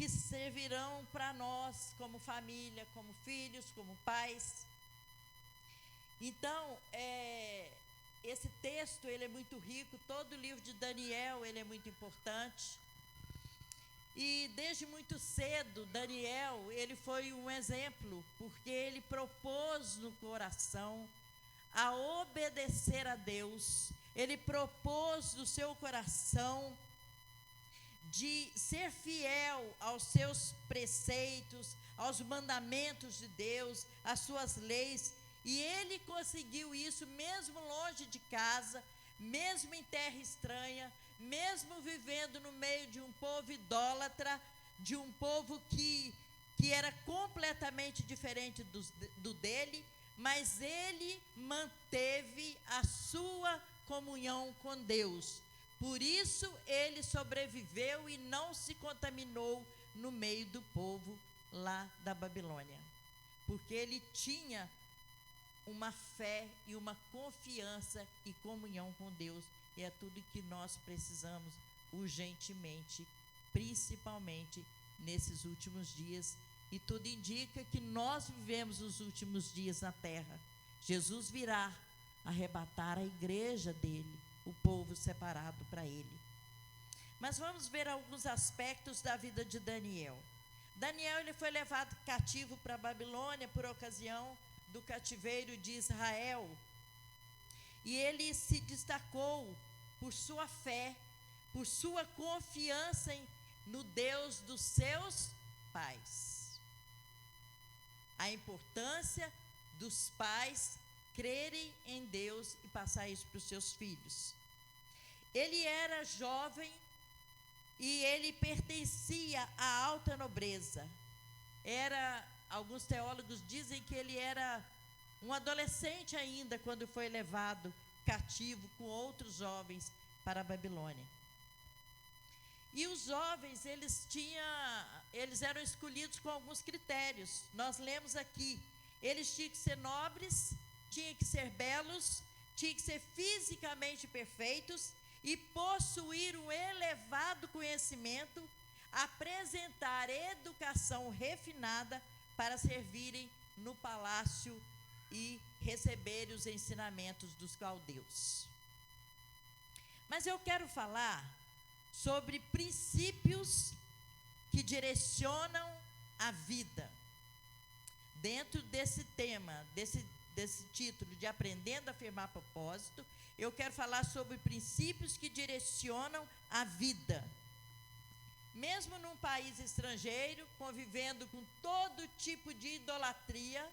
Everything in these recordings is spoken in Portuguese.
que servirão para nós como família, como filhos, como pais. Então, esse texto ele é muito rico, todo o livro de Daniel ele é muito importante. E desde muito cedo, Daniel, ele foi um exemplo, porque ele propôs no coração a obedecer a Deus. Ele propôs no seu coração de ser fiel aos seus preceitos, aos mandamentos de Deus, às suas leis. E ele conseguiu isso mesmo longe de casa, mesmo em terra estranha, mesmo vivendo no meio de um povo idólatra, de um povo que era completamente diferente do dele, mas ele manteve a sua comunhão com Deus. Por isso ele sobreviveu e não se contaminou no meio do povo lá da Babilônia, porque ele tinha uma fé e uma confiança e comunhão com Deus. E é tudo que nós precisamos urgentemente, principalmente nesses últimos dias. E tudo indica que nós vivemos os últimos dias na terra. Jesus virá arrebatar a igreja dele, o povo separado para ele. Mas vamos ver alguns aspectos da vida de Daniel. Daniel ele foi levado cativo para a Babilônia por ocasião do cativeiro de Israel. E ele se destacou por sua fé, por sua confiança no Deus dos seus pais. A importância dos pais crerem em Deus e passar isso para os seus filhos. Ele era jovem e ele pertencia à alta nobreza. Alguns teólogos dizem que ele era um adolescente ainda quando foi levado cativo com outros jovens para a Babilônia. E os jovens, eles eram escolhidos com alguns critérios. Nós lemos aqui, eles tinham que ser nobres, tinham que ser belos, tinham que ser fisicamente perfeitos e possuir um elevado conhecimento, apresentar educação refinada para servirem no palácio e receberem os ensinamentos dos caldeus. Mas eu quero falar sobre princípios que direcionam a vida. Dentro desse tema, desse título de Aprendendo a Firmar Propósito, eu quero falar sobre princípios que direcionam a vida. Mesmo num país estrangeiro, convivendo com todo tipo de idolatria,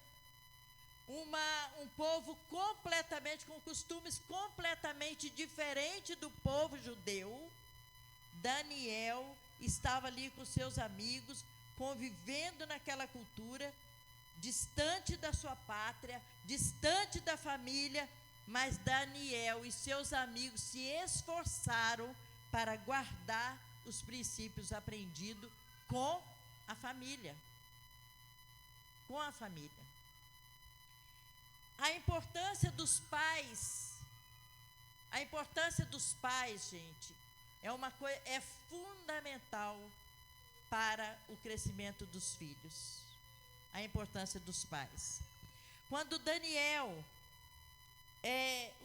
um povo completamente, com costumes completamente diferentes do povo judeu, Daniel estava ali com seus amigos, convivendo naquela cultura, distante da sua pátria, distante da família, mas Daniel e seus amigos se esforçaram para guardar os princípios aprendidos com a família. Com a família. A importância dos pais, gente, é fundamental para o crescimento dos filhos. A importância dos pais. Quando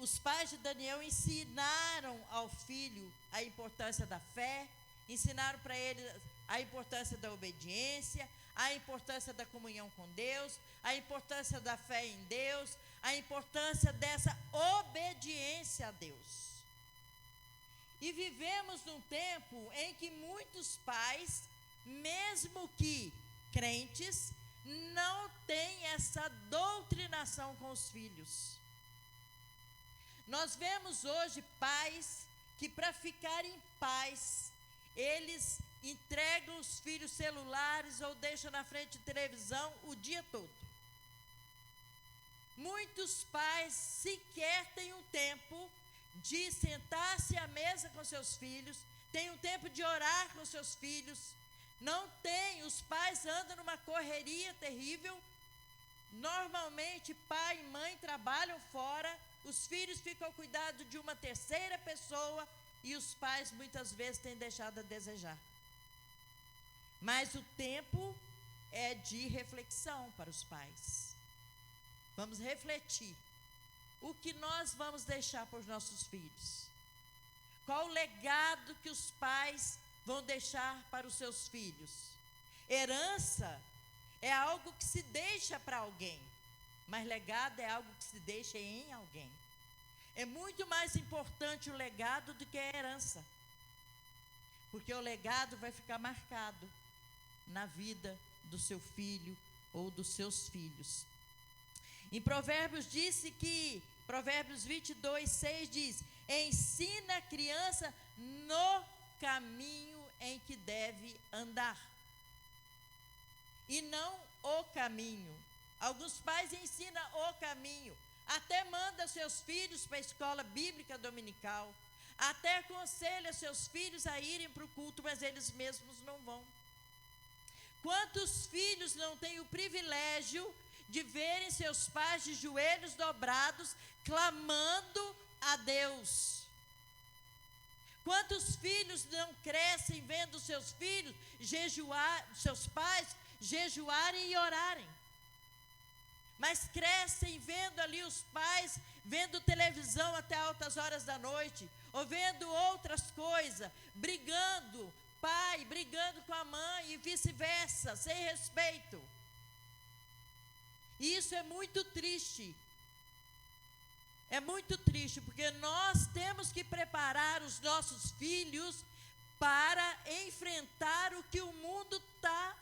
os pais de Daniel ensinaram ao filho a importância da fé, ensinaram para ele a importância da obediência, a importância da comunhão com Deus, a importância da fé em Deus, a importância dessa obediência a Deus. E vivemos num tempo em que muitos pais, mesmo que crentes, não têm essa doutrinação com os filhos. Nós vemos hoje pais que, para ficar em paz, eles entregam os filhos celulares ou deixam na frente de televisão o dia todo. Muitos pais sequer têm um tempo de sentar-se à mesa com seus filhos, têm um tempo de orar com seus filhos. Não tem, os pais andam numa correria terrível. Normalmente pai e mãe trabalham fora, os filhos ficam ao cuidado de uma terceira pessoa e os pais muitas vezes têm deixado a desejar. Mas o tempo é de reflexão para os pais. Vamos refletir. O que nós vamos deixar para os nossos filhos? Qual o legado que os pais vão deixar para os seus filhos? Herança é algo que se deixa para alguém, mas legado é algo que se deixa em alguém. É muito mais importante o legado do que a herança, porque o legado vai ficar marcado na vida do seu filho ou dos seus filhos. Em Provérbios Provérbios 22:6 diz: ensina a criança no caminho em que deve andar, e não o caminho. Alguns pais ensinam o caminho, até manda seus filhos para a escola bíblica dominical, até aconselha seus filhos a irem para o culto, mas eles mesmos não vão. Quantos filhos não têm o privilégio de verem seus pais de joelhos dobrados, clamando a Deus? Quantos filhos não crescem vendo seus filhos seus pais jejuarem e orarem? Mas crescem vendo ali os pais, vendo televisão até altas horas da noite, ou vendo outras coisas, brigando, pai brigando com a mãe e vice-versa, sem respeito. E isso é muito triste. É muito triste, porque nós temos que preparar os nossos filhos para enfrentar o que o mundo está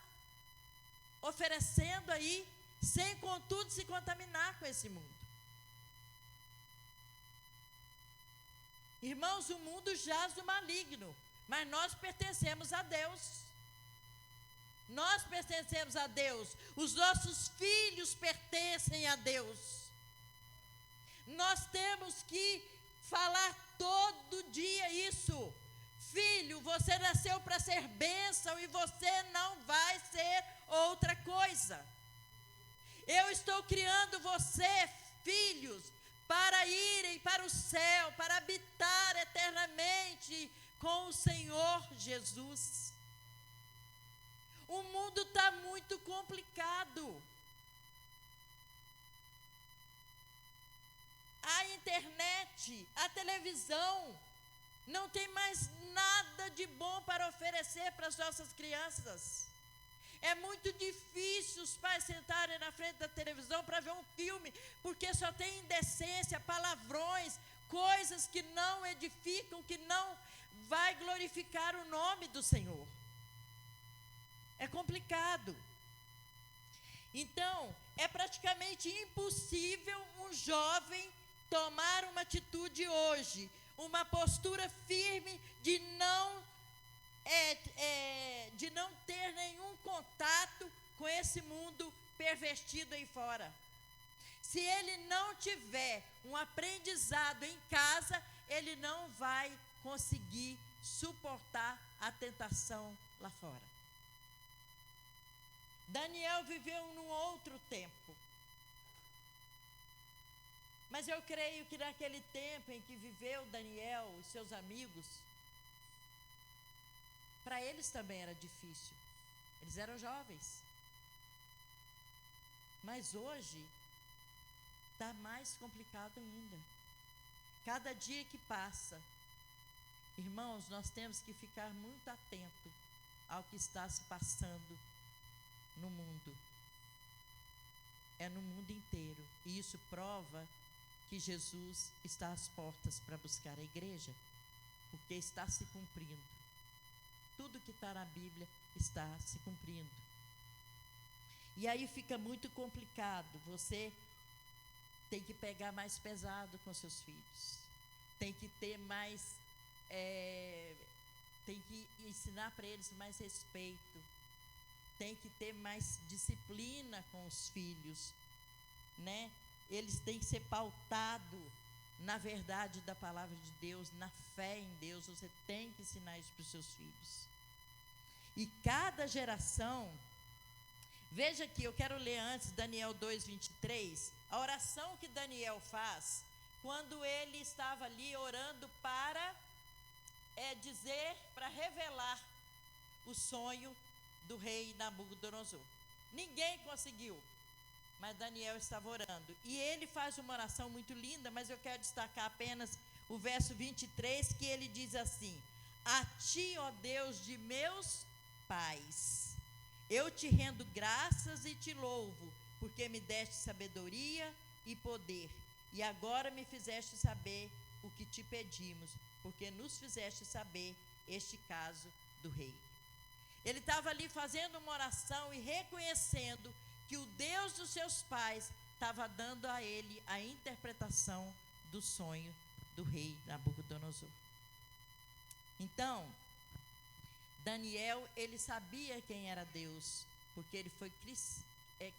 oferecendo aí, sem contudo se contaminar com esse mundo. Irmãos, o mundo jaz do maligno, mas nós pertencemos a Deus. Nós pertencemos a Deus. Os nossos filhos pertencem a Deus. Nós temos que falar todo dia isso. Filho, você nasceu para ser bênção e você não vai ser outra coisa. Eu estou criando você, filhos, para irem para o céu, para habitar eternamente com o Senhor Jesus. O mundo está muito complicado. A internet, a televisão, não tem mais nada de bom para oferecer para as nossas crianças. É muito difícil os pais sentarem na frente da televisão para ver um filme, porque só tem indecência, palavrões, coisas que não edificam, que não vai glorificar o nome do Senhor. É complicado. Então, é praticamente impossível um jovem tomar uma atitude hoje, uma postura firme de não ter nenhum contato com esse mundo pervertido aí fora. Se ele não tiver um aprendizado em casa, ele não vai conseguir suportar a tentação lá fora. Daniel viveu num outro tempo. Mas eu creio que naquele tempo em que viveu Daniel e seus amigos, para eles também era difícil. Eles eram jovens. Mas hoje está mais complicado ainda. Cada dia que passa, irmãos, nós temos que ficar muito atentos ao que está se passando no mundo. É no mundo inteiro. E isso prova que Jesus está às portas para buscar a igreja, porque está se cumprindo. Tudo que está na Bíblia está se cumprindo. E aí fica muito complicado. Você tem que pegar mais pesado com seus filhos. Tem que ter mais... tem que ensinar para eles mais respeito. Tem que ter mais disciplina com os filhos, né? Eles têm que ser pautados na verdade da palavra de Deus, na fé em Deus. Você tem que ensinar isso para os seus filhos. E cada geração, veja aqui, eu quero ler antes Daniel 2:23, a oração que Daniel faz quando ele estava ali orando para dizer, para revelar o sonho do rei Nabucodonosor. Ninguém conseguiu, mas Daniel estava orando. E ele faz uma oração muito linda, mas eu quero destacar apenas o verso 23, que ele diz assim: a ti, ó Deus de meus pais, eu te rendo graças e te louvo, porque me deste sabedoria e poder, e agora me fizeste saber o que te pedimos, porque nos fizeste saber este caso do rei. Ele estava ali fazendo uma oração e reconhecendo que o Deus dos seus pais estava dando a ele a interpretação do sonho do rei Nabucodonosor. Então, Daniel, ele sabia quem era Deus, porque ele foi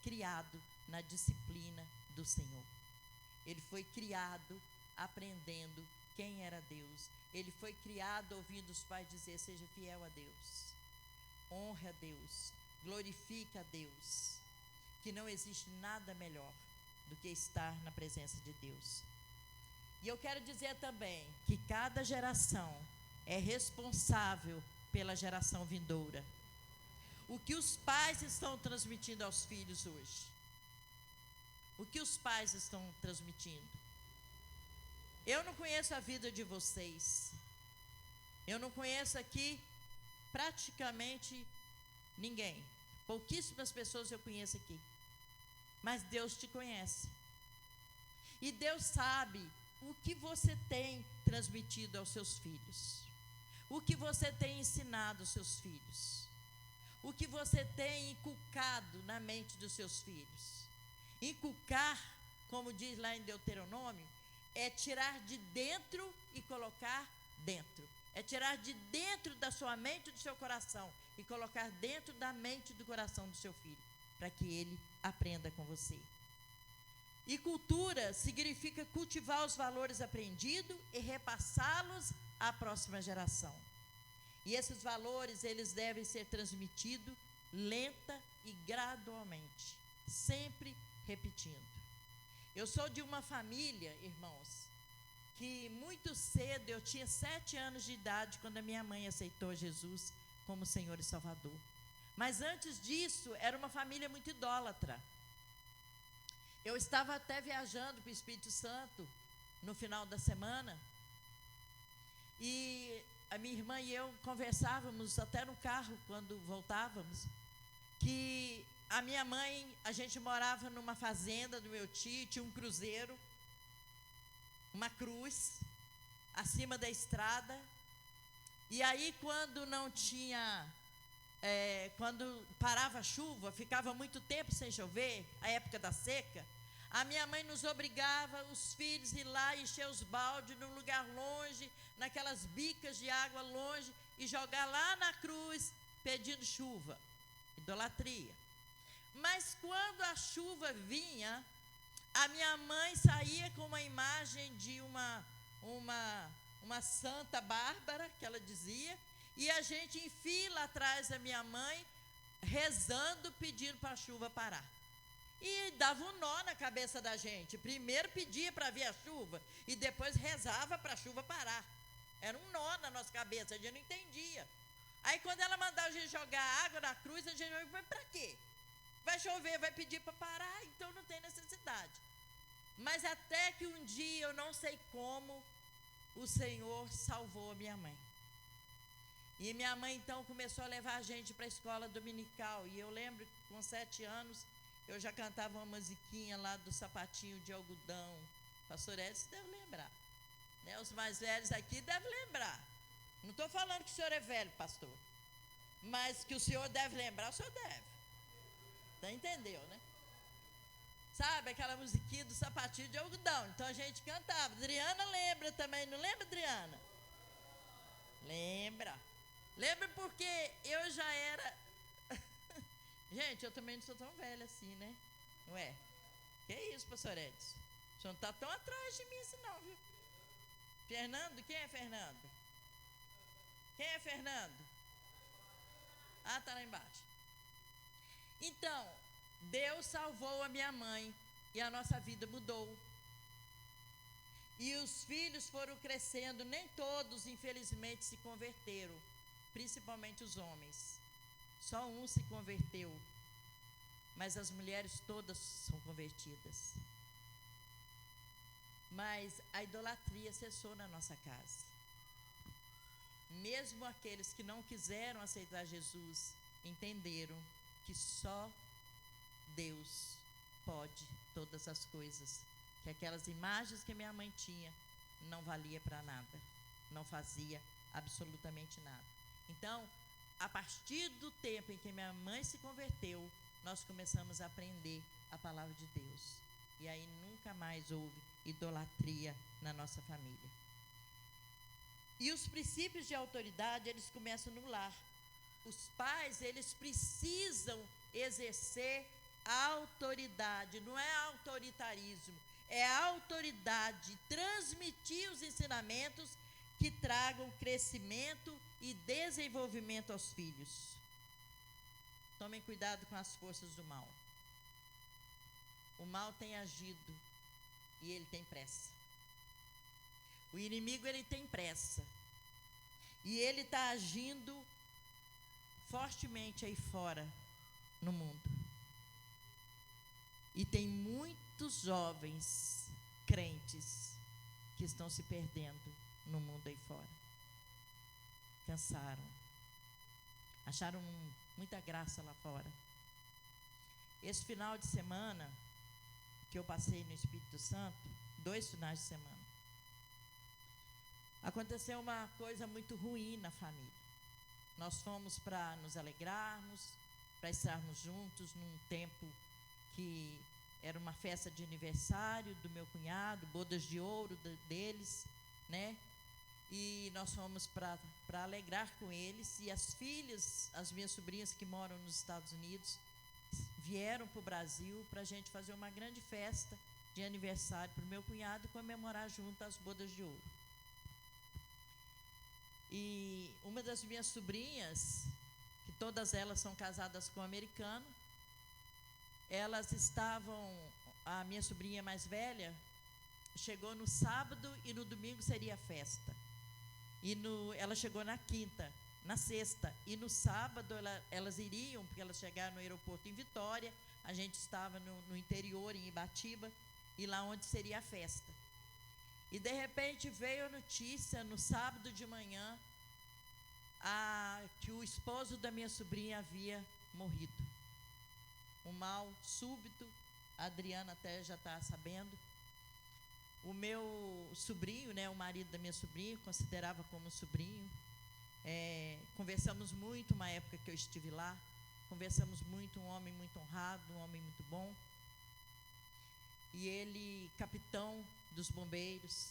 criado na disciplina do Senhor. Ele foi criado aprendendo quem era Deus. Ele foi criado ouvindo os pais dizer: seja fiel a Deus, honre a Deus, glorifique a Deus, que não existe nada melhor do que estar na presença de Deus. E eu quero dizer também que cada geração é responsável pela geração vindoura. O que os pais estão transmitindo aos filhos hoje? O que os pais estão transmitindo? Eu não conheço a vida de vocês. Eu não conheço aqui praticamente ninguém. Pouquíssimas pessoas eu conheço aqui. Mas Deus te conhece. E Deus sabe o que você tem transmitido aos seus filhos. O que você tem ensinado aos seus filhos. O que você tem inculcado na mente dos seus filhos. Inculcar, como diz lá em Deuteronômio, é tirar de dentro e colocar dentro. É tirar de dentro da sua mente e do seu coração e colocar dentro da mente e do coração do seu filho, para que ele aprenda com você. E cultura significa cultivar os valores aprendidos e repassá-los à próxima geração. E esses valores, eles devem ser transmitidos lenta e gradualmente, sempre repetindo. Eu sou de uma família, irmãos, que muito cedo, eu tinha 7 anos de idade, quando a minha mãe aceitou Jesus como Senhor e Salvador. Mas antes disso, era uma família muito idólatra. Eu estava até viajando para o Espírito Santo, no final da semana, e a minha irmã e eu conversávamos até no carro, quando voltávamos, que a minha mãe, a gente morava numa fazenda do meu tio, tinha um cruzeiro, uma cruz, acima da estrada. E aí, quando não tinha, quando parava a chuva, ficava muito tempo sem chover, a época da seca, a minha mãe nos obrigava, os filhos, a ir lá encher os baldes num lugar longe, naquelas bicas de água longe, e jogar lá na cruz, pedindo chuva. Idolatria. Mas quando a chuva vinha, a minha mãe saía com uma imagem de uma Santa Bárbara, que ela dizia, e a gente em fila atrás da minha mãe, rezando, pedindo para a chuva parar. E dava um nó na cabeça da gente. Primeiro pedia para vir a chuva e depois rezava para a chuva parar. Era um nó na nossa cabeça, a gente não entendia. Aí quando ela mandava a gente jogar água na cruz, a gente vai para quê? Vai chover, vai pedir para parar, então não tem necessidade. Mas até que um dia, eu não sei como, o Senhor salvou a minha mãe. E minha mãe então começou a levar a gente para a escola dominical. E eu lembro que com 7 anos, eu já cantava uma musiquinha lá do sapatinho de algodão. Pastor Edson deve lembrar. Né? Os mais velhos aqui devem lembrar. Não estou falando que o senhor é velho, pastor. Mas que o senhor deve lembrar, o senhor deve. Tá, entendeu, né? Sabe aquela musiquinha do sapatinho de algodão? Então a gente cantava. Adriana lembra também, não lembra, Adriana? Lembra. Lembra porque eu já era... Gente, eu também não sou tão velha assim, né? Não é? Que isso, pastor Edson? O senhor não está tão atrás de mim assim não, viu? Fernando, quem é Fernando? Quem é Fernando? Ah, está lá embaixo. Então, Deus salvou a minha mãe e a nossa vida mudou. E os filhos foram crescendo, nem todos, infelizmente, se converteram, principalmente os homens. Só um se converteu, mas as mulheres todas são convertidas. Mas a idolatria cessou na nossa casa. Mesmo aqueles que não quiseram aceitar Jesus, entenderam que só Deus pode todas as coisas. Que aquelas imagens que minha mãe tinha não valia para nada, não fazia absolutamente nada. Então, a partir do tempo em que minha mãe se converteu, nós começamos a aprender a palavra de Deus. E aí nunca mais houve idolatria na nossa família. E os princípios de autoridade, eles começam no lar. Os pais, eles precisam exercer a autoridade, não é autoritarismo, é a autoridade, transmitir os ensinamentos que tragam crescimento e desenvolvimento aos filhos. Tomem cuidado com as forças do mal. O mal tem agido e ele tem pressa. O inimigo, ele tem pressa. E ele está agindo fortemente aí fora, no mundo. E tem muitos jovens crentes que estão se perdendo no mundo aí fora. Cansaram. Acharam muita graça lá fora. Esse final de semana que eu passei no Espírito Santo, 2 finais de semana, aconteceu uma coisa muito ruim na família. Nós fomos para nos alegrarmos, para estarmos juntos num tempo que era uma festa de aniversário do meu cunhado, bodas de ouro deles, né? E nós fomos para alegrar com eles. E as filhas, as minhas sobrinhas que moram nos Estados Unidos, vieram para o Brasil para a gente fazer uma grande festa de aniversário para o meu cunhado e comemorar junto as bodas de ouro. E uma das minhas sobrinhas, que todas elas são casadas com um americano, elas estavam, a minha sobrinha mais velha chegou no sábado e no domingo seria festa. Ela chegou na quinta, na sexta, e no sábado elas iriam, porque elas chegaram no aeroporto em Vitória, a gente estava no interior, em Ibatiba, e lá onde seria a festa. E de repente veio a notícia, no sábado de manhã, que o esposo da minha sobrinha havia morrido. Um mal súbito, a Adriana até já está sabendo. O meu sobrinho, né, o marido da minha sobrinha, considerava como sobrinho. Conversamos muito uma época que eu estive lá. Conversamos muito, um homem muito honrado, um homem muito bom. E ele, capitão dos bombeiros,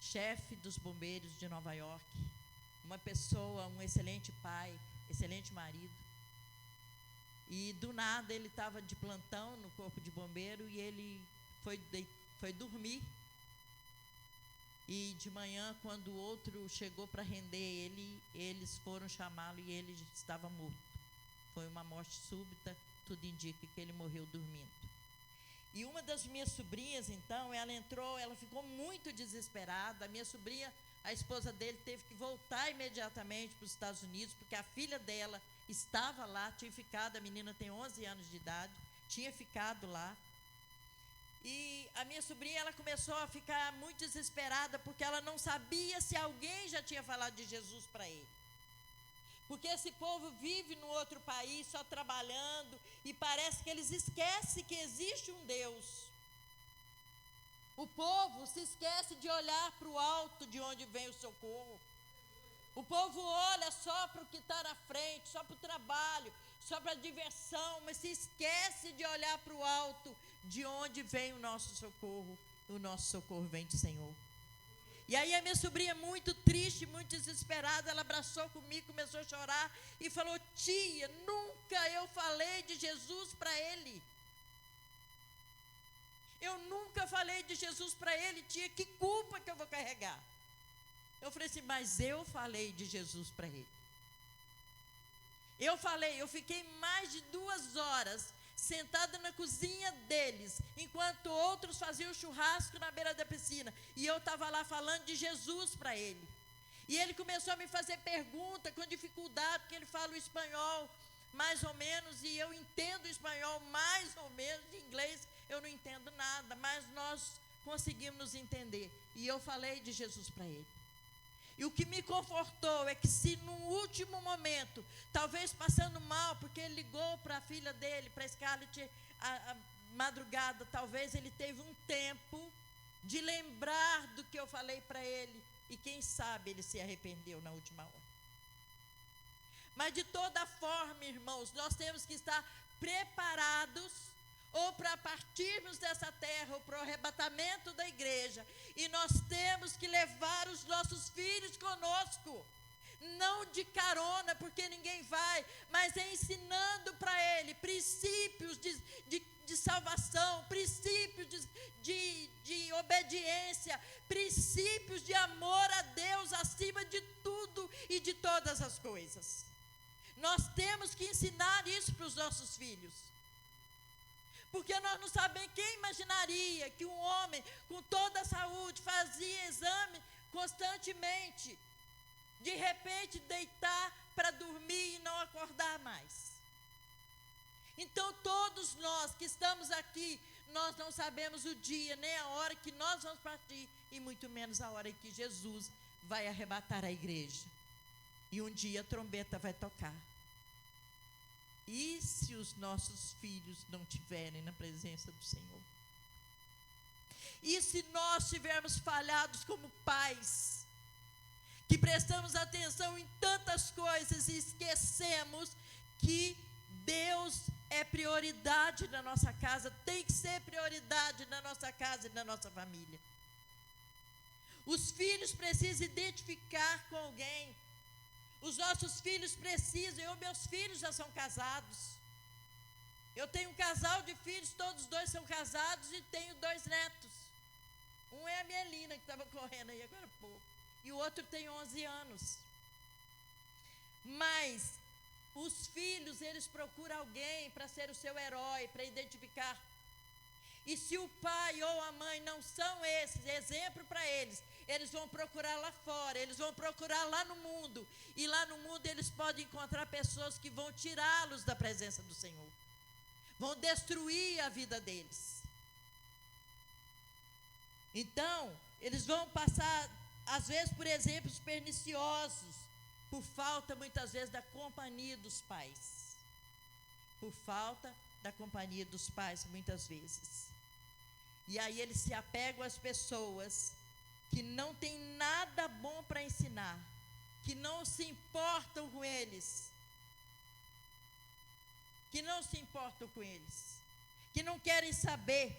chefe dos bombeiros de Nova York, uma pessoa, um excelente pai, excelente marido. E do nada ele estava de plantão no corpo de bombeiro e ele foi dormir. E de manhã, quando o outro chegou para render ele, eles foram chamá-lo e ele estava morto. Foi uma morte súbita, tudo indica que ele morreu dormindo. E uma das minhas sobrinhas, então, ela ficou muito desesperada. A minha sobrinha, a esposa dele, teve que voltar imediatamente para os Estados Unidos, porque a filha dela estava lá, tinha ficado, a menina tem 11 anos de idade, tinha ficado lá. E a minha sobrinha, ela começou a ficar muito desesperada, porque ela não sabia se alguém já tinha falado de Jesus para ele. Porque esse povo vive no outro país, só trabalhando, e parece que eles esquecem que existe um Deus. O povo se esquece de olhar para o alto de onde vem o socorro. O povo olha só para o que está na frente, só para o trabalho, só para a diversão, mas se esquece de olhar para o alto de onde vem o nosso socorro. O nosso socorro vem do Senhor. E aí a minha sobrinha, muito triste, muito desesperada, ela abraçou comigo, começou a chorar e falou: tia, nunca eu falei de Jesus para ele. Eu nunca falei de Jesus para ele, tia, que culpa que eu vou carregar? Eu falei assim, mas eu falei de Jesus para ele. Eu fiquei mais de 2 horas sentada na cozinha deles, enquanto outros faziam churrasco na beira da piscina, e eu estava lá falando de Jesus para ele. E ele começou a me fazer pergunta com dificuldade, porque ele fala o espanhol. mais ou menos, e eu entendo espanhol mais ou menos, de inglês eu não entendo nada, mas nós conseguimos nos entender. E eu falei de Jesus para ele. E o que me confortou é que se no último momento, talvez passando mal, porque ele ligou para a filha dele, para a Scarlett, a madrugada, talvez ele teve um tempo de lembrar do que eu falei para ele, e quem sabe ele se arrependeu na última hora. Mas de toda forma, irmãos, nós temos que estar preparados, ou para partirmos dessa terra, ou para o arrebatamento da igreja, e nós temos que levar os nossos filhos conosco, não de carona, porque ninguém vai, mas ensinando para ele princípios de salvação, princípios de obediência, princípios de amor a Deus acima de tudo e de todas as coisas. Nós temos que ensinar isso para os nossos filhos. Porque nós não sabemos, quem imaginaria que um homem com toda a saúde fazia exame constantemente, de repente deitar para dormir e não acordar mais. Então todos nós que estamos aqui, nós não sabemos o dia, nem a hora que nós vamos partir, e muito menos a hora em que Jesus vai arrebatar a igreja. E um dia a trombeta vai tocar. E se os nossos filhos não estiverem na presença do Senhor? E se nós tivermos falhados como pais, que prestamos atenção em tantas coisas e esquecemos que Deus é prioridade na nossa casa, tem que ser prioridade na nossa casa e na nossa família. Os filhos precisam identificar com alguém. Os nossos filhos precisam, meus filhos já são casados. Eu tenho um casal de filhos, todos dois são casados e tenho 2 netos. Um é a minha Lina, que estava correndo aí agora há pouco. E o outro tem 11 anos. Mas os filhos, eles procuram alguém para ser o seu herói, para identificar. E se o pai ou a mãe não são esses, exemplo para eles, eles vão procurar lá fora, eles vão procurar lá no mundo. E lá no mundo eles podem encontrar pessoas que vão tirá-los da presença do Senhor. Vão destruir a vida deles. Então, eles vão passar, às vezes, por exemplos perniciosos, por falta, muitas vezes, da companhia dos pais. Por falta da companhia dos pais, muitas vezes. E aí eles se apegam às pessoas que não têm nada bom para ensinar, que não se importam com eles, que não querem saber,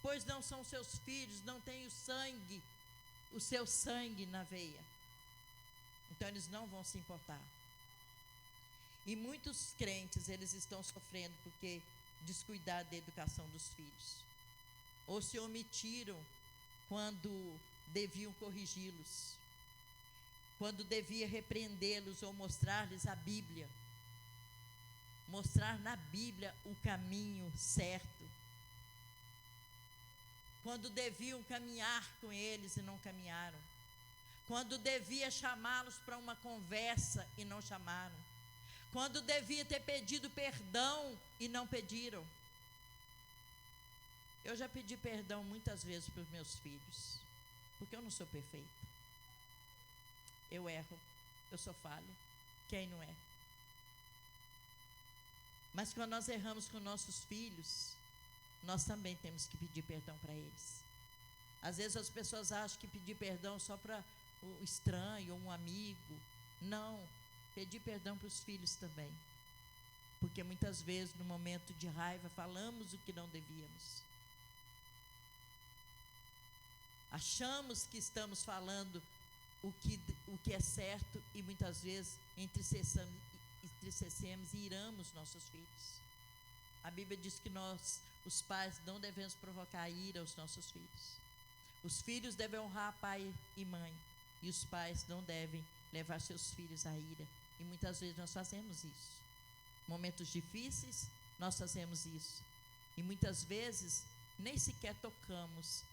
pois não são seus filhos, não têm o seu sangue na veia. Então eles não vão se importar. E muitos crentes, eles estão sofrendo porque descuidaram da educação dos filhos, ou se omitiram quando deviam corrigi-los, quando devia repreendê-los ou mostrar-lhes a Bíblia, mostrar na Bíblia o caminho certo, quando deviam caminhar com eles e não caminharam, quando devia chamá-los para uma conversa e não chamaram, quando devia ter pedido perdão e não pediram. Eu já pedi perdão muitas vezes para os meus filhos, porque eu não sou perfeita. Eu erro, eu sou falha. Quem não é? Mas quando nós erramos com nossos filhos, nós também temos que pedir perdão para eles. Às vezes as pessoas acham que pedir perdão só para o estranho ou um amigo. Não, pedir perdão para os filhos também. Porque muitas vezes, no momento de raiva, falamos o que não devíamos. Achamos que estamos falando o que é certo e muitas vezes entristecemos e iramos nossos filhos. A Bíblia diz que nós, os pais, não devemos provocar ira aos nossos filhos. Os filhos devem honrar pai e mãe, e os pais não devem levar seus filhos à ira. E muitas vezes nós fazemos isso. Momentos difíceis, nós fazemos isso. E muitas vezes nem sequer tocamos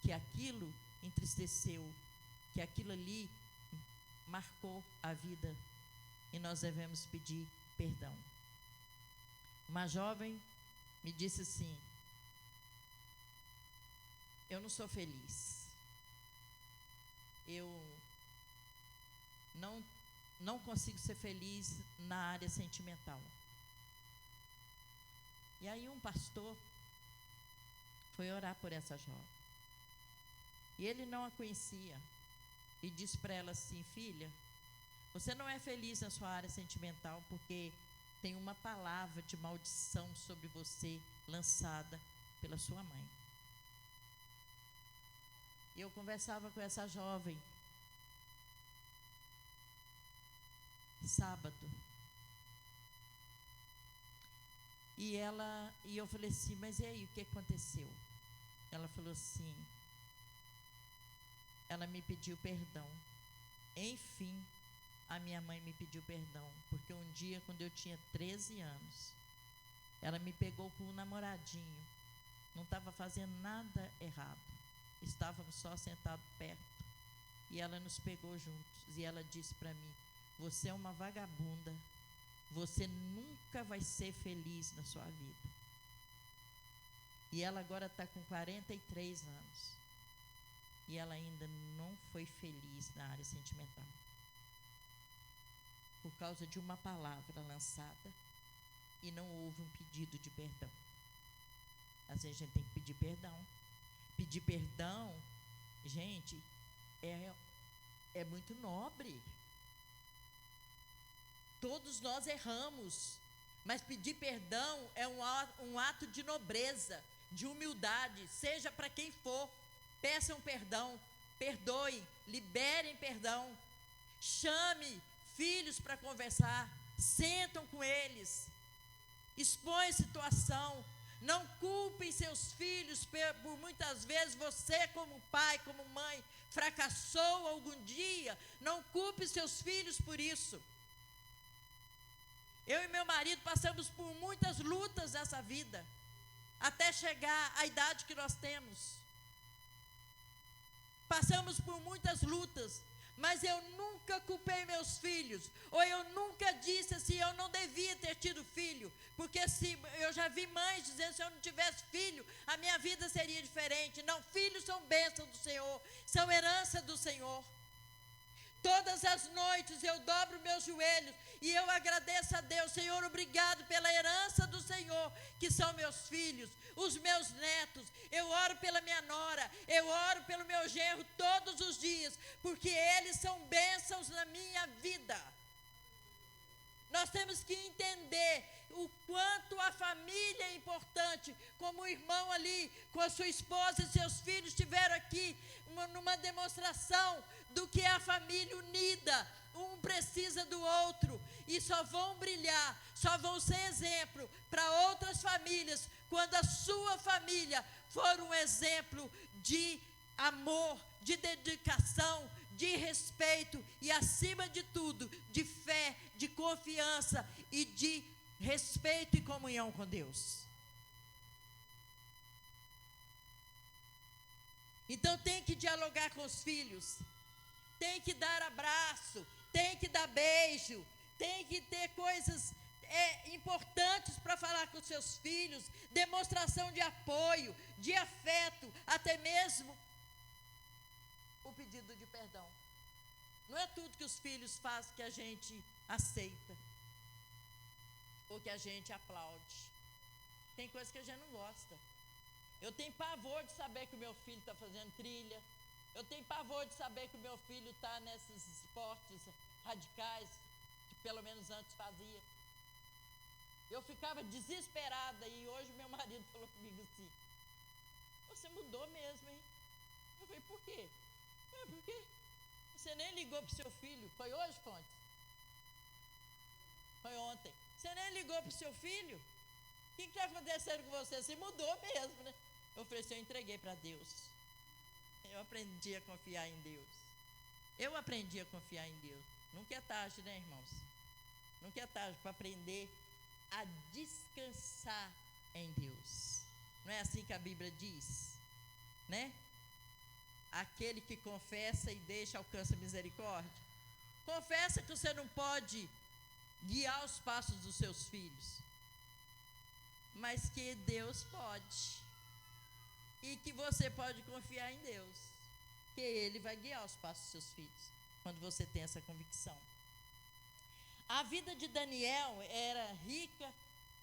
que aquilo entristeceu, que aquilo ali marcou a vida, e nós devemos pedir perdão. uma jovem me disse assim: eu não sou feliz. Eu não consigo ser feliz na área sentimental. E aí um pastor foi orar por essa jovem. E ele não a conhecia. E disse para ela assim: filha, você não é feliz na sua área sentimental porque tem uma palavra de maldição sobre você lançada pela sua mãe. E eu conversava com essa jovem sábado. E eu falei assim: mas e aí, o que aconteceu? Ela falou assim: ela me pediu perdão. Enfim, a minha mãe me pediu perdão, porque um dia, quando eu tinha 13 anos, ela me pegou com um namoradinho. Não estava fazendo nada errado. Estávamos só sentados perto. E ela nos pegou juntos. E ela disse para mim: você é uma vagabunda. Você nunca vai ser feliz na sua vida. E ela agora está com 43 anos. E ela ainda não foi feliz na área sentimental. Por causa de uma palavra lançada e não houve um pedido de perdão. Às vezes a gente tem que pedir perdão. Pedir perdão, gente, é muito nobre. Todos nós erramos, mas pedir perdão é um ato de nobreza, de humildade, seja para quem for. Peçam perdão, perdoem, liberem perdão. Chame filhos para conversar, sentam com eles, expõe a situação. Não culpem seus filhos por muitas vezes você, como pai, como mãe, fracassou algum dia. Não culpe seus filhos por isso. Eu e meu marido passamos por muitas lutas nessa vida, até chegar à idade que nós temos. Passamos por muitas lutas, mas eu nunca culpei meus filhos, ou eu nunca disse assim: eu não devia ter tido filho, porque se eu já vi mães dizendo: se eu não tivesse filho, a minha vida seria diferente. Não, filhos são bênção do Senhor, são herança do Senhor. Todas as noites eu dobro meus joelhos e eu agradeço a Deus: Senhor, obrigado pela herança do Senhor, que são meus filhos, os meus netos. Eu oro pela minha nora, eu oro pelo meu genro todos os dias, porque eles são bênçãos na minha vida. Nós temos que entender o quanto a família é importante, como o irmão ali, com a sua esposa e seus filhos, estiveram aqui numa demonstração do que é a família unida. Um precisa do outro, e só vão brilhar, só vão ser exemplo para outras famílias, quando a sua família for um exemplo de amor, de dedicação, de respeito e, acima de tudo, de fé, de confiança e de respeito e comunhão com Deus. Então tem que dialogar com os filhos, tem que dar abraço, tem que dar beijo, tem que ter coisas importantes para falar com seus filhos, demonstração de apoio, de afeto, até mesmo o pedido de perdão. Não é tudo que os filhos fazem que a gente aceita, ou que a gente aplaude. Tem coisas que a gente não gosta. Eu tenho pavor de saber que o meu filho está fazendo trilha. Eu tenho pavor de saber que o meu filho está nesses esportes radicais, que pelo menos antes fazia. Eu ficava desesperada, e hoje meu marido falou comigo assim: você mudou mesmo, hein? Eu falei: por quê? Por quê? Você nem ligou para o seu filho. Foi hoje, Fontes? Foi ontem. Você nem ligou para o seu filho? O que está acontecendo com você? Você mudou mesmo, né? Eu falei assim: eu entreguei para Deus. Eu aprendi a confiar em Deus. Eu aprendi a confiar em Deus. Nunca é tarde, né, irmãos? Nunca é tarde para aprender a descansar em Deus. Não é assim que a Bíblia diz? Né? Aquele que confessa e deixa alcança misericórdia. Confessa que você não pode guiar os passos dos seus filhos. mas que Deus pode. E que você pode confiar em Deus, que Ele vai guiar os passos dos seus filhos, quando você tem essa convicção. A vida de Daniel era rica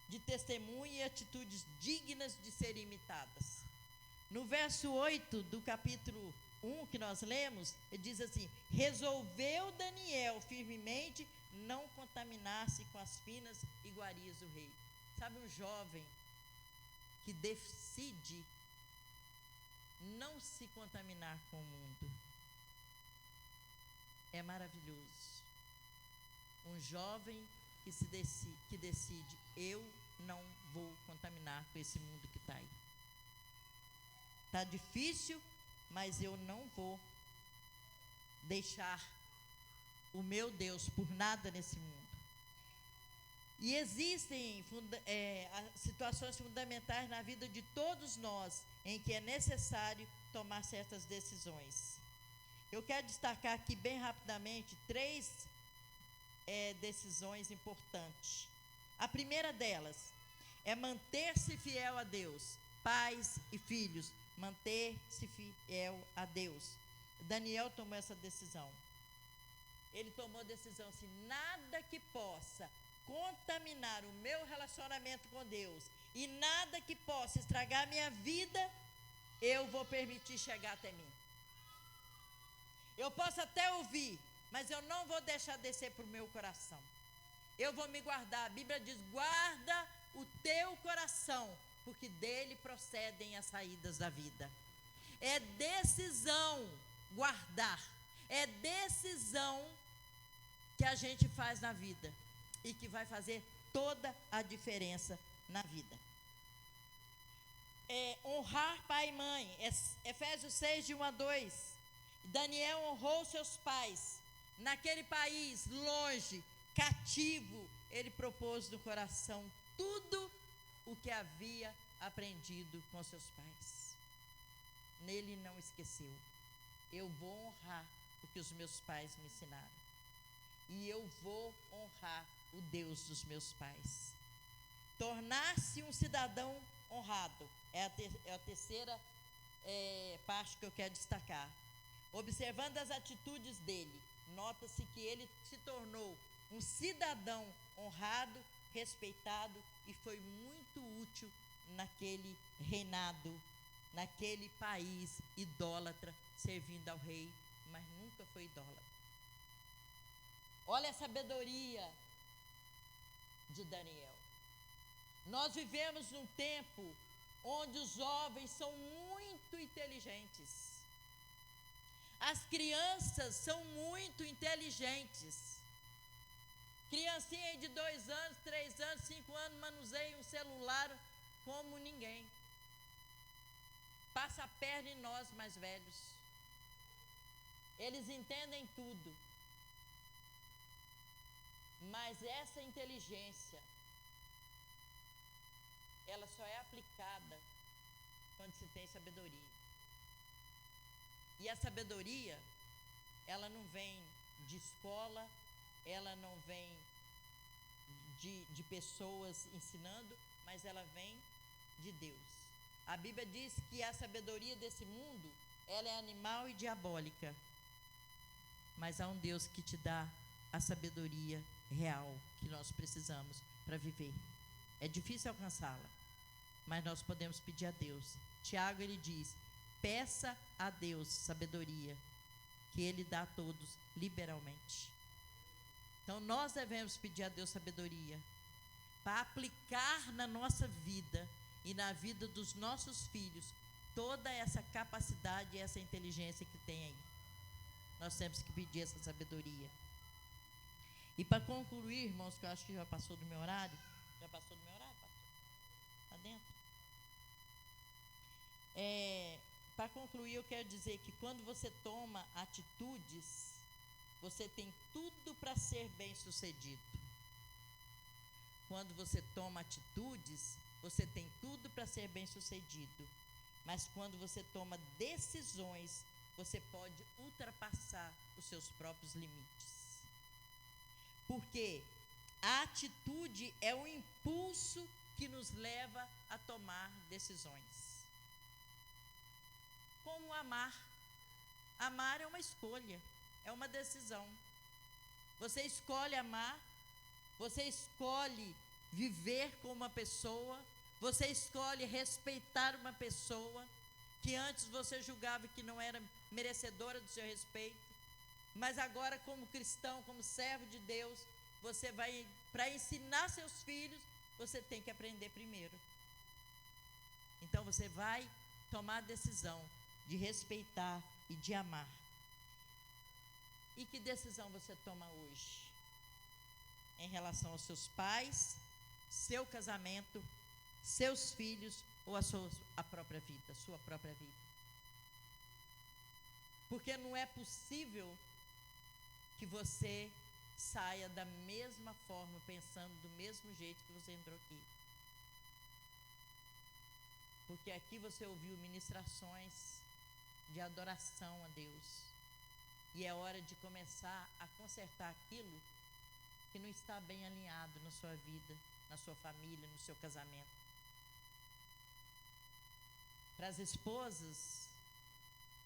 de testemunho e atitudes dignas de serem imitadas. No verso 8 do capítulo 1 que nós lemos, ele diz assim: resolveu Daniel firmemente não contaminar-se com as finas iguarias do rei. Sabe, um jovem que decide não se contaminar com o mundo. É maravilhoso. Um jovem que decide, eu não vou contaminar com esse mundo que está aí. Está difícil, mas eu não vou deixar o meu Deus por nada nesse mundo. E existem situações fundamentais na vida de todos nós em que é necessário tomar certas decisões. Eu quero destacar aqui bem rapidamente 3 decisões importantes. A primeira delas é manter-se fiel a Deus. Pais e filhos, manter-se fiel a Deus. Daniel tomou essa decisão. Ele tomou a decisão assim: nada que possa contaminar o meu relacionamento com Deus e nada que possa estragar a minha vida, eu vou permitir chegar até mim. Eu posso até ouvir, mas eu não vou deixar descer para o meu coração. Eu vou me guardar. A Bíblia diz: guarda o teu coração, porque dele procedem as saídas da vida. É decisão guardar. É decisão que a gente faz na vida e que vai fazer toda a diferença na vida. Honrar pai e mãe. Efésios 6, de 1 a 2. Daniel honrou seus pais. Naquele país, longe, cativo, ele propôs no coração tudo o que havia aprendido com seus pais. Nele não esqueceu. Eu vou honrar o que os meus pais me ensinaram. E eu vou honrar o Deus dos meus pais. Tornar-se um cidadão honrado é a terceira parte que eu quero destacar. Observando as atitudes dele, nota-se que ele se tornou um cidadão honrado, respeitado e foi muito útil naquele reinado, naquele país idólatra, servindo ao rei, mas nunca foi idólatra. Olha a sabedoria de Daniel. Nós vivemos num tempo onde os jovens são muito inteligentes. As crianças são muito inteligentes. Criancinha de 2 anos, 3 anos, 5 anos, manuseia um celular como ninguém. Passa a perna em nós mais velhos. Eles entendem tudo. Mas essa inteligência, ela só é aplicada quando se tem sabedoria. E a sabedoria, ela não vem de escola, ela não vem de pessoas ensinando, mas ela vem de Deus. A Bíblia diz que a sabedoria desse mundo, ela é animal e diabólica. Mas há um Deus que te dá a sabedoria real que nós precisamos para viver. É difícil alcançá-la, mas nós podemos pedir a Deus. Tiago, ele diz: peça a Deus sabedoria, que Ele dá a todos liberalmente. Então nós devemos pedir a Deus sabedoria para aplicar na nossa vida e na vida dos nossos filhos toda essa capacidade e essa inteligência que tem aí. Nós temos que pedir essa sabedoria. E para concluir, irmãos, que eu acho que já passou do meu horário. Já passou do meu horário, pastor? Está dentro? Para concluir, eu quero dizer que quando você toma atitudes, você tem tudo para ser bem-sucedido. Quando você toma atitudes, você tem tudo para ser bem-sucedido. Mas quando você toma decisões, você pode ultrapassar os seus próprios limites. Porque a atitude é o impulso que nos leva a tomar decisões. Como amar? Amar é uma escolha, é uma decisão. Você escolhe amar, você escolhe viver com uma pessoa, você escolhe respeitar uma pessoa que antes você julgava que não era merecedora do seu respeito, mas agora, como cristão, como servo de Deus, você vai, para ensinar seus filhos, você tem que aprender primeiro. Então você vai tomar a decisão de respeitar e de amar. E que decisão você toma hoje? Em relação aos seus pais, seu casamento, seus filhos ou a própria vida, sua própria vida? Porque não é possível que você saia da mesma forma, pensando do mesmo jeito que você entrou aqui. Porque aqui você ouviu ministrações de adoração a Deus. E é hora de começar a consertar aquilo que não está bem alinhado na sua vida, na sua família, no seu casamento. Para as esposas,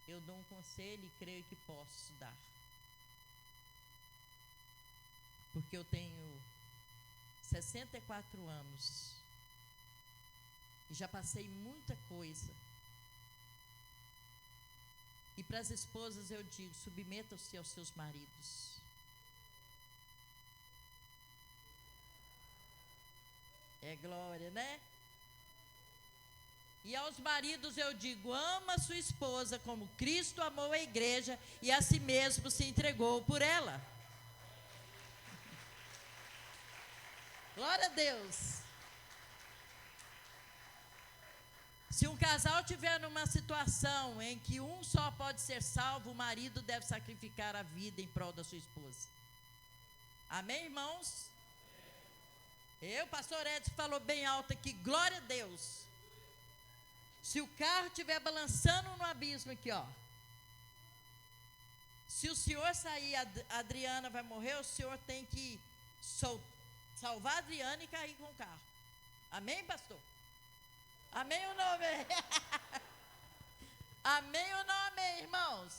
eu dou um conselho e creio que posso dar. Porque eu tenho 64 anos e já passei muita coisa. E para as esposas eu digo, submetam-se aos seus maridos. É glória, né? E aos maridos eu digo, ama sua esposa como Cristo amou a igreja e a si mesmo se entregou por ela. Glória a Deus. Se um casal estiver numa situação em que um só pode ser salvo, o marido deve sacrificar a vida em prol da sua esposa. Amém, irmãos? O pastor Edson falou bem alto aqui, glória a Deus. Se o carro estiver balançando no abismo aqui, ó. Se o senhor sair, a Adriana vai morrer, o senhor tem que salvar a Adriana e cair com o carro. Amém, pastor? Amém ou não amém? Amém ou não amém, irmãos?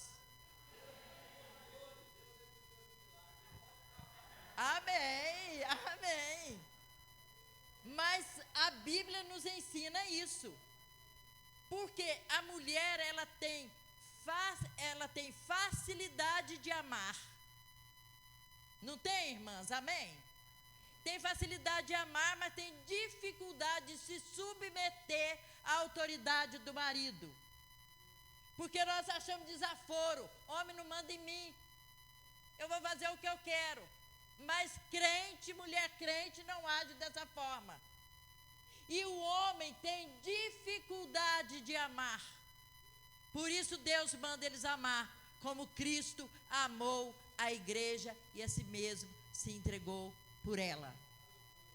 Amém, amém. Mas a Bíblia nos ensina isso. Porque a mulher, ela tem facilidade de amar. Não tem, irmãs? Amém? Tem facilidade de amar, mas tem dificuldade de se submeter à autoridade do marido. Porque nós achamos desaforo. Homem não manda em mim. Eu vou fazer o que eu quero. Mas crente, mulher crente, não age dessa forma. E o homem tem dificuldade de amar. Por isso Deus manda eles amar, como Cristo amou a igreja e a si mesmo se entregou por ela.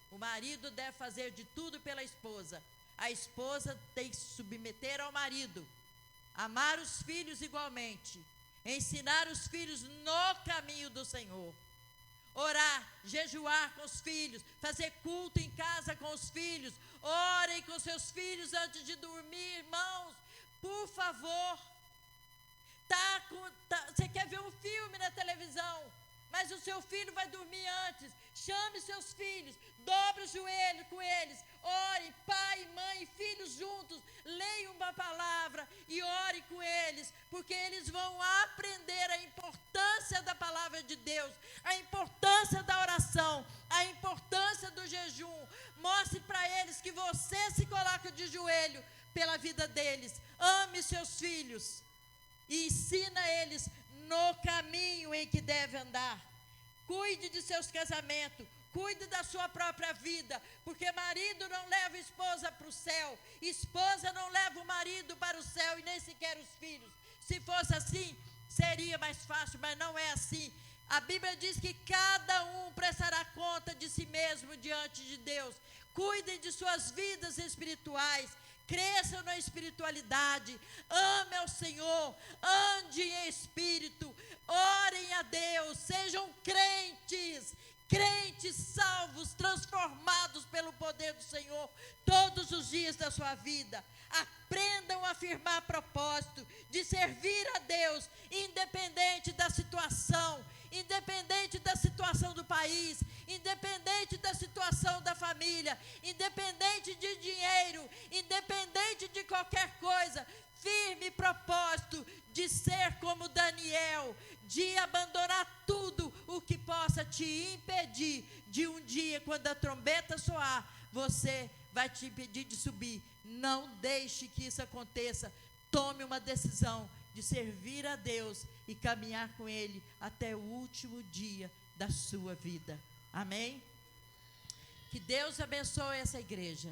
O marido deve fazer de tudo pela esposa. A esposa tem que se submeter ao marido. Amar os filhos igualmente. Ensinar os filhos no caminho do Senhor. Orar, jejuar com os filhos, fazer culto em casa com os filhos. Orem com seus filhos antes de dormir, irmãos, por favor. Você quer ver um filme na televisão, mas o seu filho vai dormir antes. Chame seus filhos, dobre o joelho com eles. Ore, pai, mãe, filhos juntos. Leiam uma palavra e ore com eles, porque eles vão aprender a importância da palavra de Deus, a importância da oração, a importância do jejum. Mostre para eles que você se coloca de joelho pela vida deles. Ame seus filhos e ensina eles no caminho em que deve andar. Cuide de seus casamentos, cuide da sua própria vida, porque marido não leva esposa para o céu, esposa não leva o marido para o céu e nem sequer os filhos. Se fosse assim, seria mais fácil, mas não é assim. A Bíblia diz que cada um prestará conta de si mesmo diante de Deus. Cuidem de suas vidas espirituais, cresçam na espiritualidade, ame ao Senhor, ande em espírito, orem a Deus, sejam crentes, crentes salvos, transformados pelo poder do Senhor todos os dias da sua vida. Aprendam a firmar propósito de servir a Deus, independente da situação, independente da situação do país, independente da situação da família, independente de dinheiro, independente de qualquer coisa. Firme propósito de ser como Daniel, de abandonar tudo o que possa te impedir de um dia, quando a trombeta soar, você vai te impedir de subir. Não deixe que isso aconteça. Tome uma decisão de servir a Deus e caminhar com Ele até o último dia da sua vida. Amém? Que Deus abençoe essa igreja.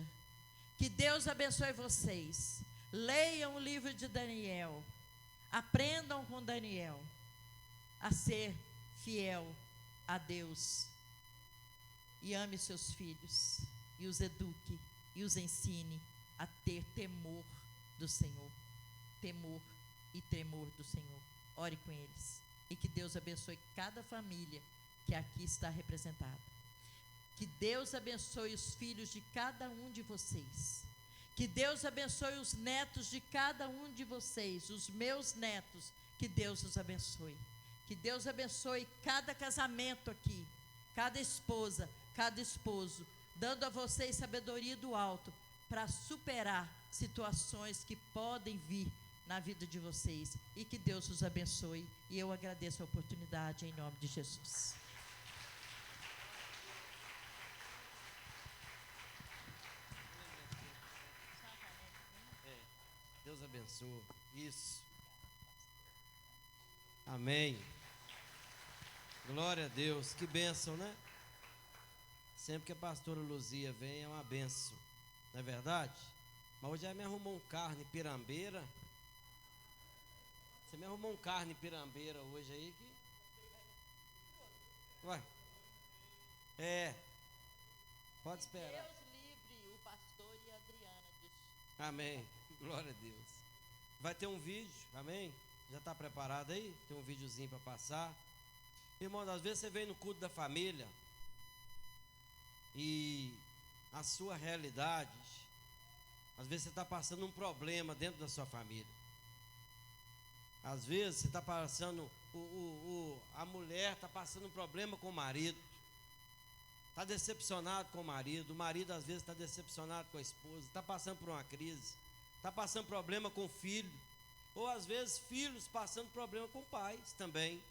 Que Deus abençoe vocês. Leiam o livro de Daniel. Aprendam com Daniel a ser fiel a Deus. E ame seus filhos. E os eduque. E os ensine a ter temor do Senhor. Temor e tremor do Senhor. Ore com eles. E que Deus abençoe cada família que aqui está representada. Que Deus abençoe os filhos de cada um de vocês. Que Deus abençoe os netos de cada um de vocês, os meus netos, que Deus os abençoe. Que Deus abençoe cada casamento aqui, cada esposa, cada esposo, dando a vocês sabedoria do alto para superar situações que podem vir na vida de vocês. E que Deus os abençoe. E eu agradeço a oportunidade em nome de Jesus. Deus abençoe. Isso. Amém. Glória a Deus. Que bênção, né? Sempre que a pastora Luzia vem é uma bênção. Não é verdade? Mas hoje ela me arrumou um carne pirambeira. Você me arrumou um carne pirambeira hoje aí que... Ué. É. Pode esperar. Deus livre o pastor e a Adriana disso. Amém. Glória a Deus. Vai ter um vídeo, amém? Já está preparado aí? Tem um videozinho para passar. Irmão, às vezes você vem no culto da família e a sua realidade, às vezes você está passando um problema dentro da sua família. Às vezes você está passando, a mulher está passando um problema com o marido. Está decepcionado com o marido às vezes está decepcionado com a esposa, está passando por uma crise. Está passando problema com o filho. Ou às vezes filhos passando problema com pais também.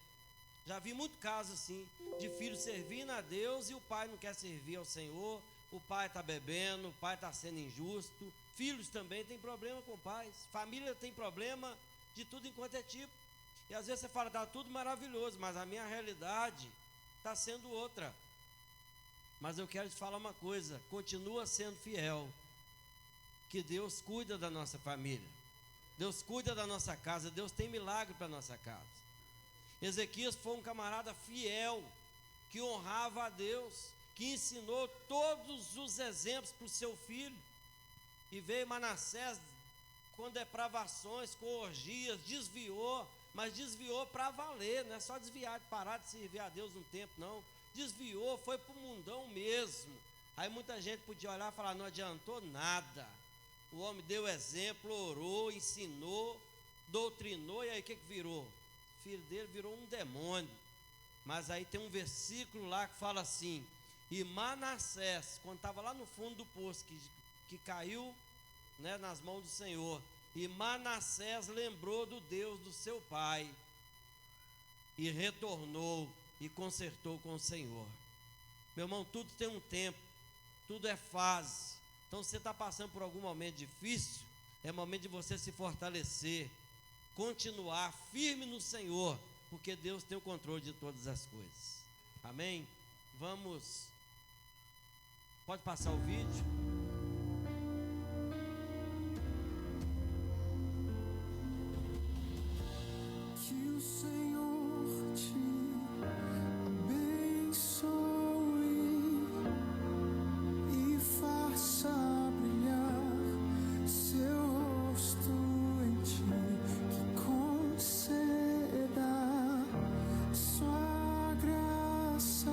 Já vi muito caso assim, de filhos servindo a Deus e o pai não quer servir ao Senhor. O pai está bebendo, o pai está sendo injusto. Filhos também têm problema com pais. Família tem problema de tudo enquanto é tipo. E às vezes você fala, está tudo maravilhoso, mas a minha realidade está sendo outra. Mas eu quero te falar uma coisa, continua sendo fiel. Que Deus cuida da nossa família, Deus cuida da nossa casa, Deus tem milagre para a nossa casa. Ezequias foi um camarada fiel, que honrava a Deus, que ensinou todos os exemplos para o seu filho. E veio Manassés com depravações, com orgias, desviou, mas desviou para valer, não é só desviar, de parar de servir a Deus um tempo, não. Desviou, foi para o mundão mesmo. Aí muita gente podia olhar e falar, não adiantou nada. O homem deu exemplo, orou, ensinou, doutrinou, e aí o que virou? O filho dele virou um demônio. Mas aí tem um versículo lá que fala assim, e Manassés, quando estava lá no fundo do poço, que caiu, né, nas mãos do Senhor, e Manassés lembrou do Deus do seu pai, e retornou, e consertou com o Senhor. Meu irmão, tudo tem um tempo, tudo é fase. Então, se você está passando por algum momento difícil, é momento de você se fortalecer, continuar firme no Senhor, porque Deus tem o controle de todas as coisas. Amém? Vamos. Pode passar o vídeo. Que o Senhor te abençoe e faça brilhar seu rosto em ti, que conceda sua graça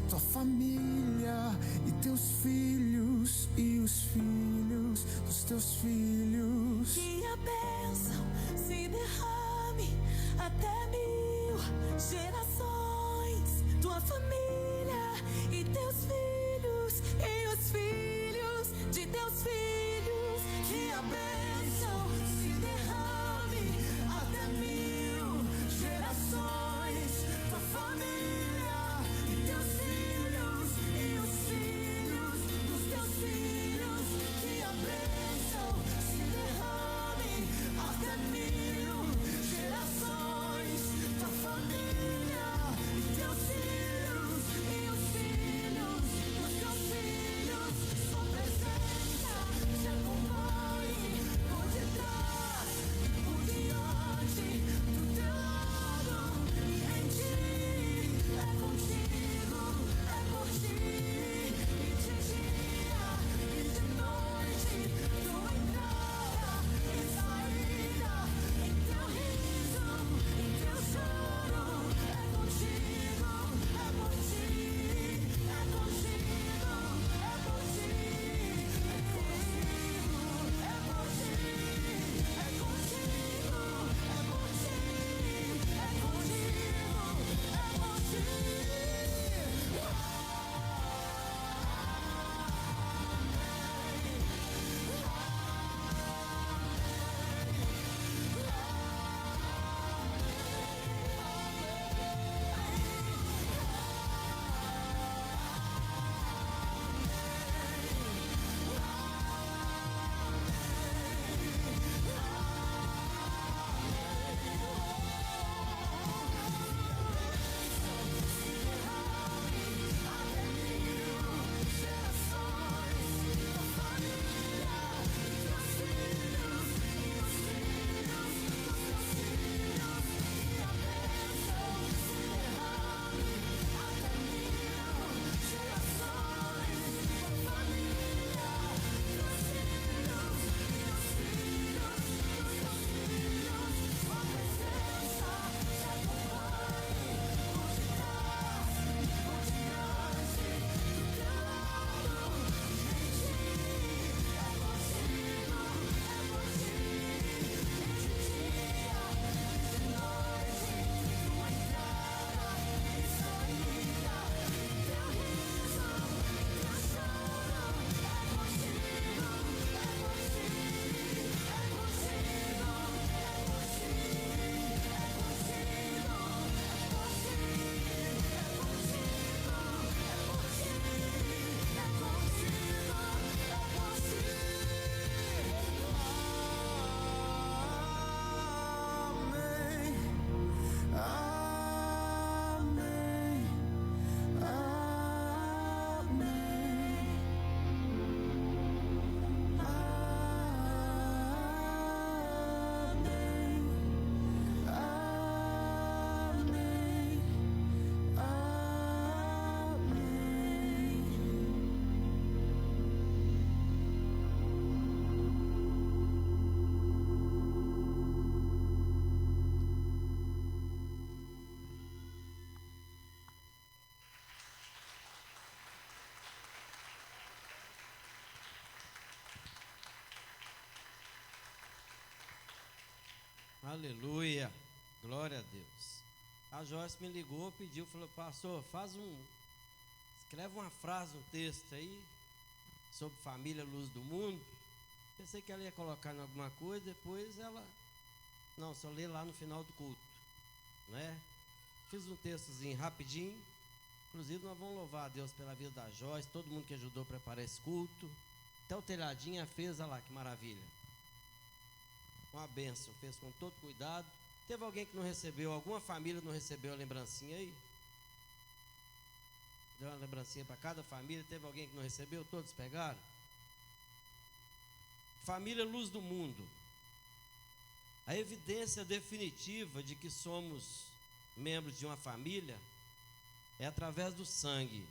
tua família e teus filhos e os filhos dos teus filhos. Que a bênção se derrame até 1000 gerações. Tua família e teus filhos e os filhos de teus filhos. Que a bênção se derrame até 1000 gerações. Tua família e teus filhos e os filhos dos teus filhos. Que a bênção se derrame até 1000 gerações. Tua família e teus filhos e os filhos dos teus filhos. Sua presença te acompanhe por detrás, por diante, do teu lado e em ti. É contigo, é por ti, e de dia e de noite, tua entrada e saída, em teu riso, em teu choro. É contigo, é por ti, é contigo, é por ti, é contigo, é por ti, é contigo, é por ti, é contigo, é por ti. Aleluia, glória a Deus. A Joyce me ligou, pediu, falou: pastor, escreve uma frase, um texto aí sobre família, luz do mundo. Pensei que ela ia colocar em alguma coisa, depois ela, não, só lê lá no final do culto, né? Fiz um textozinho rapidinho. Inclusive nós vamos louvar a Deus pela vida da Joyce, todo mundo que ajudou a preparar esse culto. Até o telhadinho fez, olha lá que maravilha. Uma bênção, fez com todo cuidado. Teve alguém que não recebeu, alguma família não recebeu a lembrancinha aí? Deu uma lembrancinha para cada família. Teve alguém que não recebeu? Todos pegaram? Família, luz do mundo. A evidência definitiva de que somos membros de uma família é através do sangue.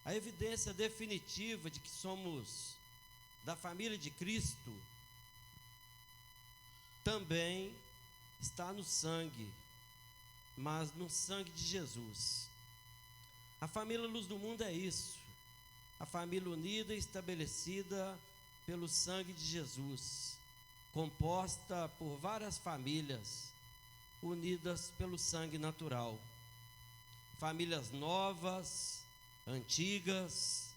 A evidência definitiva de que somos da família de Cristo também está no sangue, mas no sangue de Jesus. A família Luz do Mundo é isso. A família unida e estabelecida pelo sangue de Jesus, composta por várias famílias unidas pelo sangue natural. Famílias novas, antigas,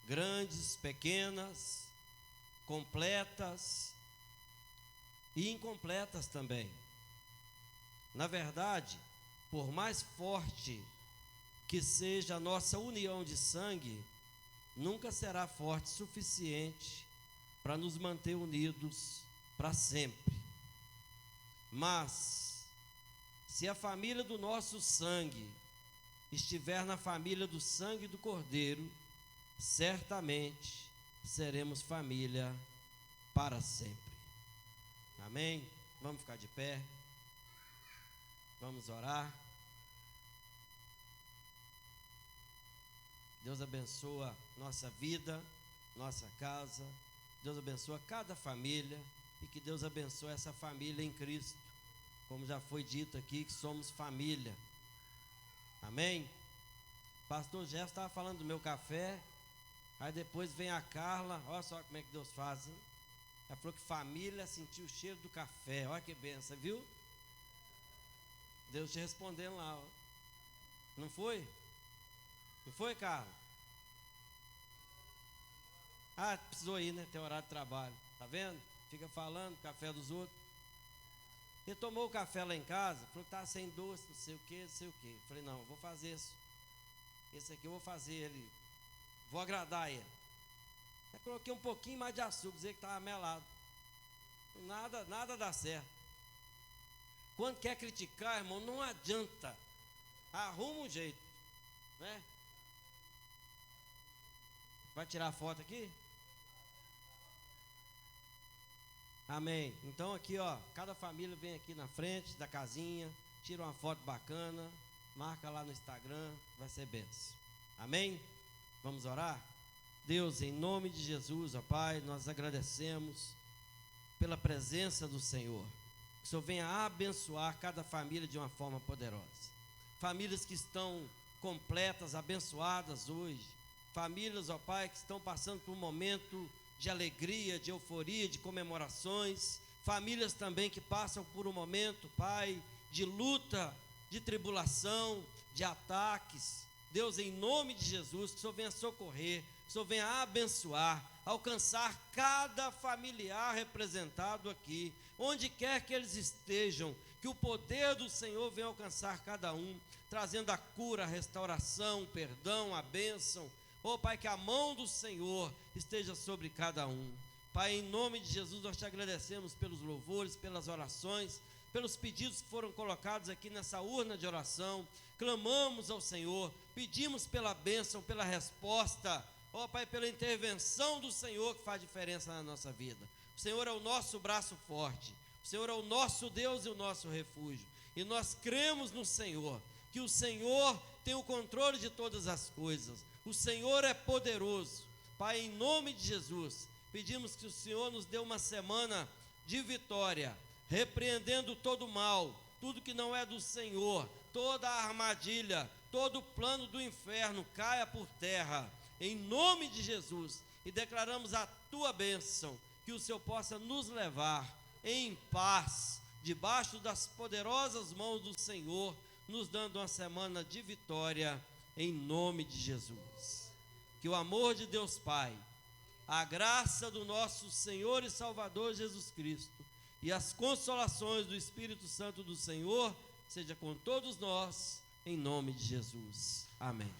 grandes, pequenas, completas e incompletas também. Na verdade, por mais forte que seja a nossa união de sangue, nunca será forte o suficiente para nos manter unidos para sempre. Mas, se a família do nosso sangue estiver na família do sangue do Cordeiro, certamente seremos família para sempre. Amém? Vamos ficar de pé. Vamos orar. Deus abençoa nossa vida, nossa casa. Deus abençoa cada família e que Deus abençoe essa família em Cristo. Como já foi dito aqui, que somos família. Amém? Pastor Jefferson estava falando do meu café. Aí depois vem a Carla. Olha só como é que Deus faz, hein? Ela falou que família sentiu o cheiro do café. Olha que benção, viu? Deus te respondendo lá, ó. Não foi? Não foi, Carla? Ah, precisou ir, né? Tem horário de trabalho. Tá vendo? Fica falando, café dos outros. Ele tomou o café lá em casa, falou que estava sem doce, não sei o que, não sei o que. Falei, não, eu vou fazer isso. Esse aqui eu vou fazer ele. Vou agradar ele. Aí coloquei um pouquinho mais de açúcar, dizer que estava melado. Nada dá certo. Quando quer criticar, irmão, não adianta. Arruma um jeito, né? Vai tirar a foto aqui? Amém. Então aqui, ó, cada família vem aqui na frente da casinha, tira uma foto bacana, marca lá no Instagram, vai ser bênção. Amém? Vamos orar? Deus, em nome de Jesus, ó Pai, nós agradecemos pela presença do Senhor. Que o Senhor venha abençoar cada família de uma forma poderosa. Famílias que estão completas, abençoadas hoje. Famílias, ó Pai, que estão passando por um momento de alegria, de euforia, de comemorações. Famílias também que passam por um momento, Pai, de luta, de tribulação, de ataques. Deus, em nome de Jesus, que o Senhor venha socorrer, que o Senhor venha abençoar, alcançar cada familiar representado aqui, onde quer que eles estejam, que o poder do Senhor venha alcançar cada um, trazendo a cura, a restauração, o perdão, a bênção. Oh Pai, que a mão do Senhor esteja sobre cada um. Pai, em nome de Jesus, nós te agradecemos pelos louvores, pelas orações, pelos pedidos que foram colocados aqui nessa urna de oração. Clamamos ao Senhor, pedimos pela bênção, pela resposta. Oh Pai, pela intervenção do Senhor que faz diferença na nossa vida. O Senhor é o nosso braço forte, o Senhor é o nosso Deus e o nosso refúgio. E nós cremos no Senhor, que o Senhor tem o controle de todas as coisas. O Senhor é poderoso. Pai, em nome de Jesus, pedimos que o Senhor nos dê uma semana de vitória, repreendendo todo o mal, tudo que não é do Senhor, toda a armadilha, todo o plano do inferno caia por terra, em nome de Jesus, e declaramos a tua bênção, que o Senhor possa nos levar em paz, debaixo das poderosas mãos do Senhor, nos dando uma semana de vitória, em nome de Jesus. Que o amor de Deus Pai, a graça do nosso Senhor e Salvador Jesus Cristo e as consolações do Espírito Santo do Senhor seja com todos nós, em nome de Jesus. Amém.